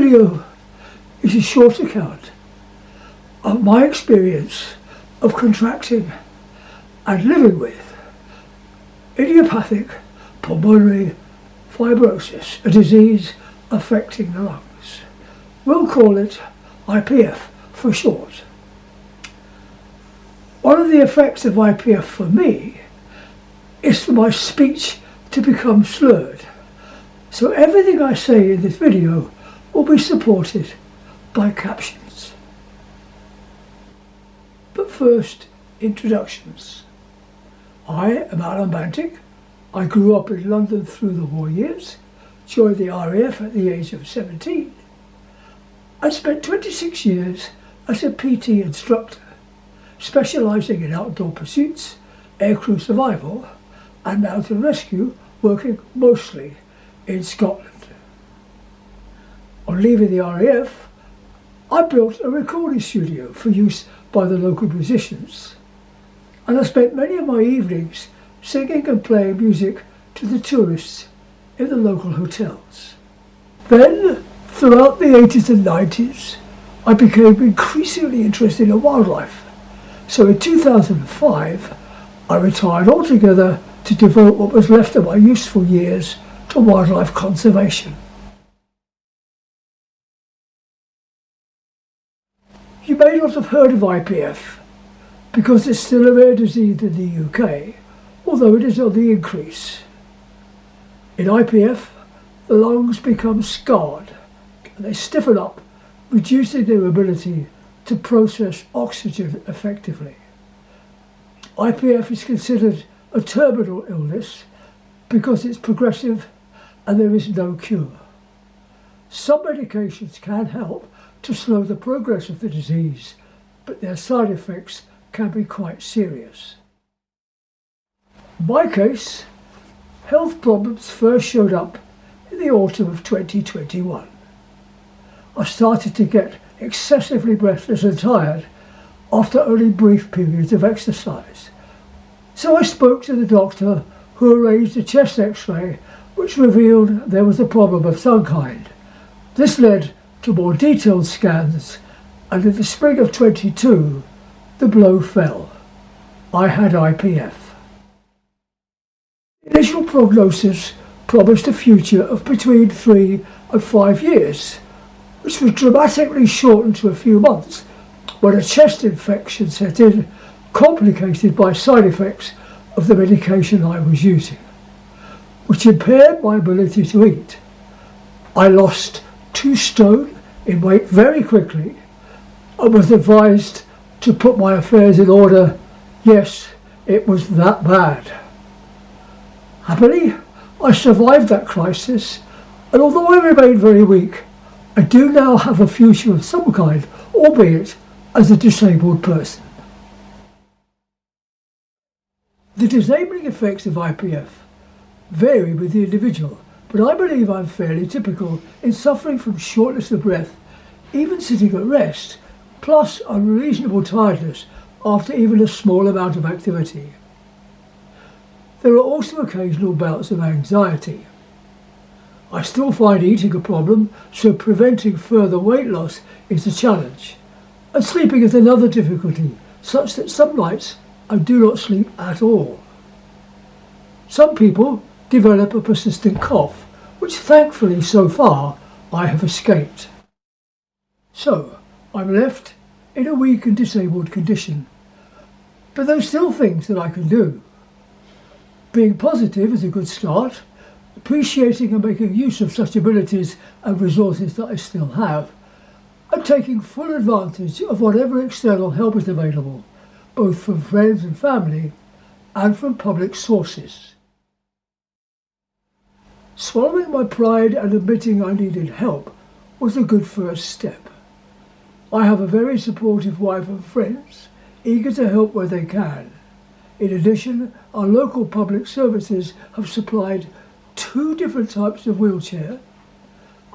video is a short account of my experience of contracting and living with idiopathic pulmonary fibrosis, a disease affecting the lungs. We'll call it IPF for short. One of the effects of IPF for me is for my speech to become slurred. So everything I say in this video will be supported by captions. But first, introductions. I am Allan Bantick. I grew up in London through the war years, joined the RAF at the age of 17. I spent 26 years as a PT instructor, specialising in outdoor pursuits, aircrew survival and mountain rescue, working mostly in Scotland. On leaving the RAF, I built a recording studio for use by the local musicians, and I spent many of my evenings singing and playing music to the tourists in the local hotels. Then, throughout the 80s and 90s, I became increasingly interested in wildlife. So in 2005, I retired altogether to devote what was left of my useful years to wildlife conservation. You may not have heard of IPF because it's still a rare disease in the UK, although it is on the increase. In IPF, the lungs become scarred and they stiffen up, reducing their ability to process oxygen effectively. IPF is considered a terminal illness because it's progressive and there is no cure. Some medications can help to slow the progress of the disease, but their side effects can be quite serious. In my case, health problems first showed up in the autumn of 2021. I started to get excessively breathless and tired after only brief periods of exercise. So I spoke to the doctor, who arranged a chest x-ray which revealed there was a problem of some kind. This led to more detailed scans, and in the spring of 22, the blow fell. I had IPF. Initial prognosis promised a future of between 3 and 5 years, which was dramatically shortened to a few months when a chest infection set in, complicated by side effects of the medication I was using, which impaired my ability to eat. I lost 2 stone in weight very quickly and was advised to put my affairs in order. Yes, it was that bad. Happily, I survived that crisis, and although I remain very weak, I do now have a future of some kind, albeit as a disabled person. The disabling effects of IPF vary with the individual, but I believe I'm fairly typical in suffering from shortness of breath, even sitting at rest, plus unreasonable tiredness after even a small amount of activity. There are also occasional bouts of anxiety. I still find eating a problem, so preventing further weight loss is a challenge. And sleeping is another difficulty, such that some nights I do not sleep at all. Some people develop a persistent cough, which thankfully so far I have escaped. So I'm left in a weak and disabled condition. But there are still things that I can do. Being positive is a good start, appreciating and making use of such abilities and resources that I still have, and taking full advantage of whatever external help is available, both from friends and family and from public sources. Swallowing my pride and admitting I needed help was a good first step. I have a very supportive wife and friends, eager to help where they can. In addition, our local public services have supplied 2 different types of wheelchair,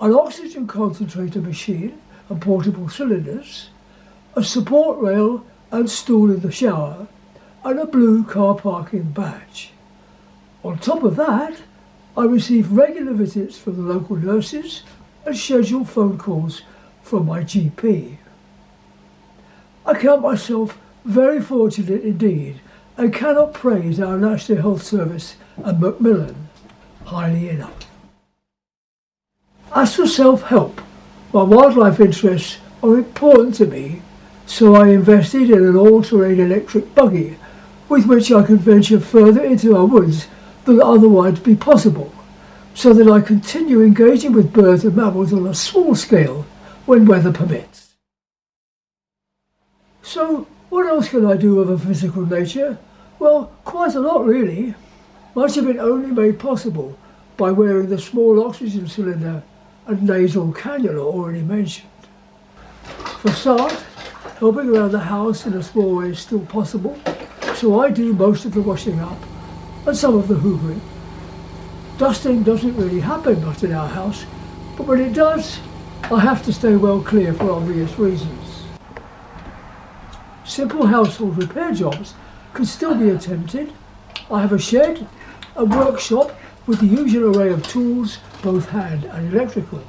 an oxygen concentrator machine and portable cylinders, a support rail and stool in the shower, and a blue car parking badge. On top of that, I receive regular visits from the local nurses, and schedule phone calls from my GP. I count myself very fortunate indeed and cannot praise our National Health Service and Macmillan highly enough. As for self-help, my wildlife interests are important to me, so I invested in an all-terrain electric buggy with which I could venture further into our woods than would otherwise be possible, so that I continue engaging with birds and mammals on a small scale when weather permits. So, what else can I do of a physical nature? Well, quite a lot really, much of it only made possible by wearing the small oxygen cylinder and nasal cannula already mentioned. For a start, helping around the house in a small way is still possible, so I do most of the washing up and some of the hoovering. Dusting doesn't really happen much in our house, but when it does, I have to stay well clear for obvious reasons. Simple household repair jobs can still be attempted. I have a shed, a workshop with the usual array of tools, both hand and electrical.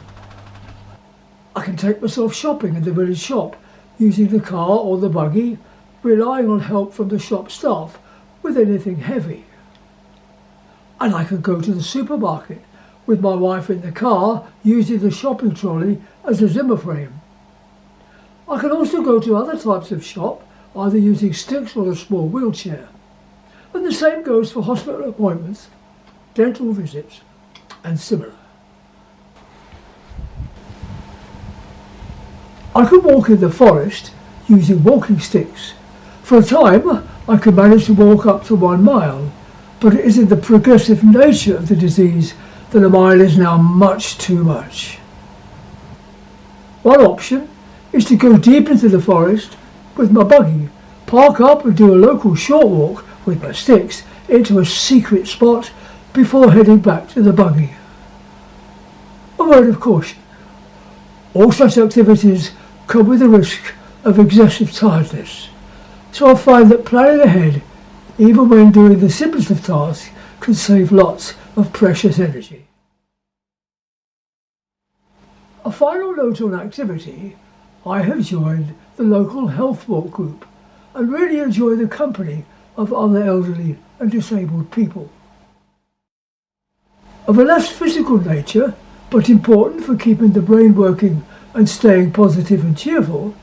I can take myself shopping in the village shop using the car or the buggy, relying on help from the shop staff with anything heavy. And I can go to the supermarket with my wife in the car using the shopping trolley as a Zimmer frame. I can also go to other types of shop, either using sticks or a small wheelchair. And the same goes for hospital appointments, dental visits and similar. I can walk in the forest using walking sticks. For a time, I could manage to walk up to 1 mile, but it is in the progressive nature of the disease that a mile is now much too much. One option is to go deep into the forest with my buggy, park up and do a local short walk with my sticks into a secret spot before heading back to the buggy. A word of caution. All such activities come with the risk of excessive tiredness, so I find that planning ahead, even when doing the simplest of tasks, can save lots of precious energy. A final note on activity: I have joined the local health walk group and really enjoy the company of other elderly and disabled people. Of a less physical nature, but important for keeping the brain working and staying positive and cheerful,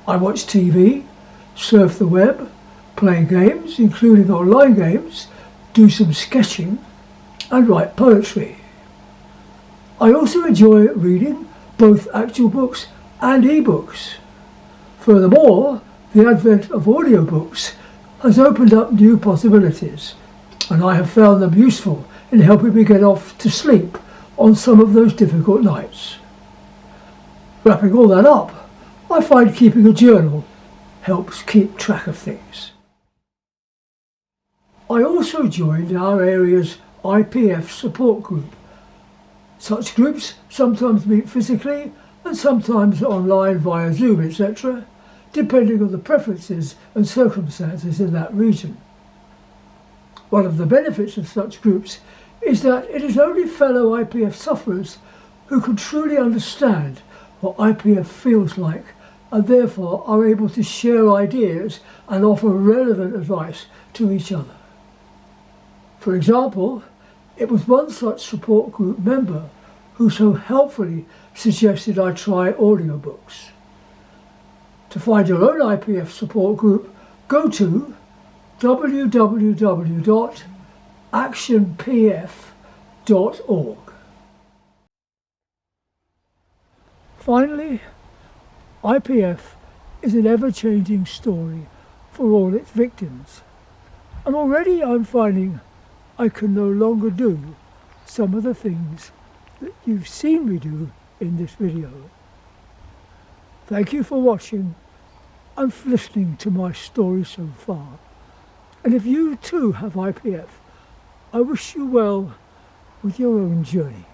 I watch TV, surf the web, play games, including online games, do some sketching, and write poetry. I also enjoy reading both actual books and e-books. Furthermore, the advent of audiobooks has opened up new possibilities, and I have found them useful in helping me get off to sleep on some of those difficult nights. Wrapping all that up, I find keeping a journal helps keep track of things. I also joined our area's IPF support group. Such groups sometimes meet physically and sometimes online via Zoom, etc., depending on the preferences and circumstances in that region. One of the benefits of such groups is that it is only fellow IPF sufferers who can truly understand what IPF feels like and therefore are able to share ideas and offer relevant advice to each other. For example, it was one such support group member who so helpfully suggested I try audiobooks. To find your own IPF support group, go to www.actionpf.org. Finally, IPF is an ever-changing story for all its victims, and already I'm finding I can no longer do some of the things that you've seen me do in this video. Thank you for watching and for listening to my story so far. And if you too have IPF, I wish you well with your own journey.